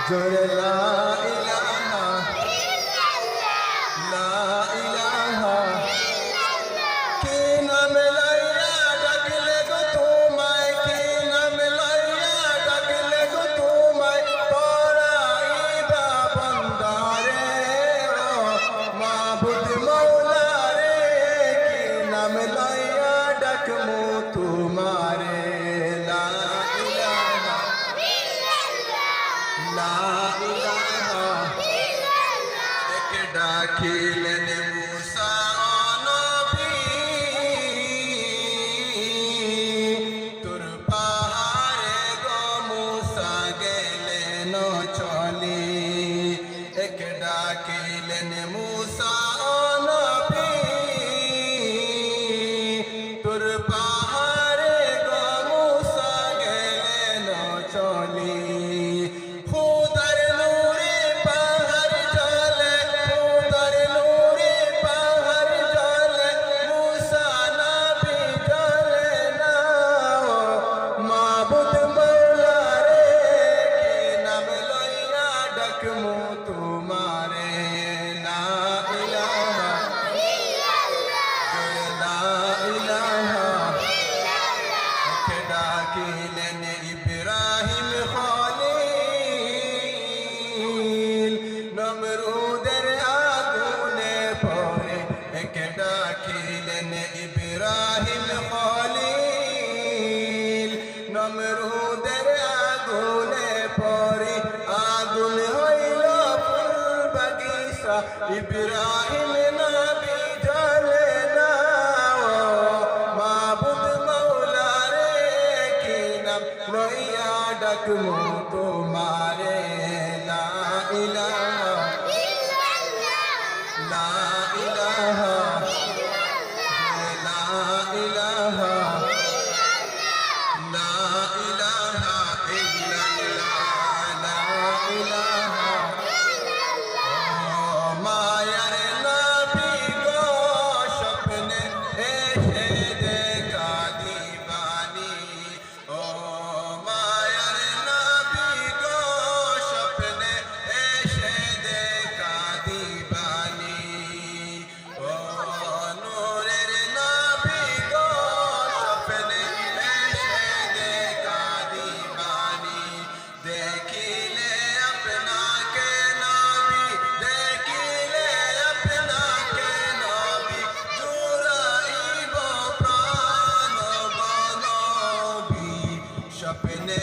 জোরে লা ইলাহা লা ইলাহা কি নাম লইয়া ডাকলে গো তোমায় কি নাম লইয়া ডাকলে গো তোমায় পরাইবা বন্দারে ও মাবুদ মৌলা রে কি নাম লইয়া ডাকমু তোমারে লা ইলাহা লা ইলাহা এক ডাকিলেন মুসা নবী তোর পাহাড়ে গো মুসা গেলেন চলে এক ডাকিলেন মুসা নবী তোর পাহাড়ে গো মুসা গেলেন চলে খোদার নূরে পাহাড় জ্বলে খোদার নূরে পাহাড় জ্বলে মুসা নবী জ্বলে না মাবুদ মৌলা রে কি নাম লইয়া ডাকমু তোমারে লা ইলাহা লা ইলাহা কে ডাকিলেন ইব্রাহিম খলিল নমরুদের আগুনে পড়ে কে ডাকিলেন ইব্রাহিম খলিল নমরুদের আগুনে পড়ে আগুন হইল ফুল বাগিচা ইব্রাহিম নবী জ্বলে না মাবুদ মৌলা রে কি নাম লইয়া ডাকমু তোমারে লা ইলাহা লা ইলাহা লা ইলাহা লা ইলাহা ইল্লাল্লাহ লা ইলাহা মায়ার নবী গো স্বপ্নে এসে দেখা দিবানি ও মায়ার নবী গো স্বপ্নে এসে দেখা দিবানি ও নূরের নবী গো স্বপ্নে এসে দেখা দিবানি দেখিলে আপনাকে নবী দেখিলে আপনাকে নবী জুড়াইব প্রাণ গো নবী স্বপ্নে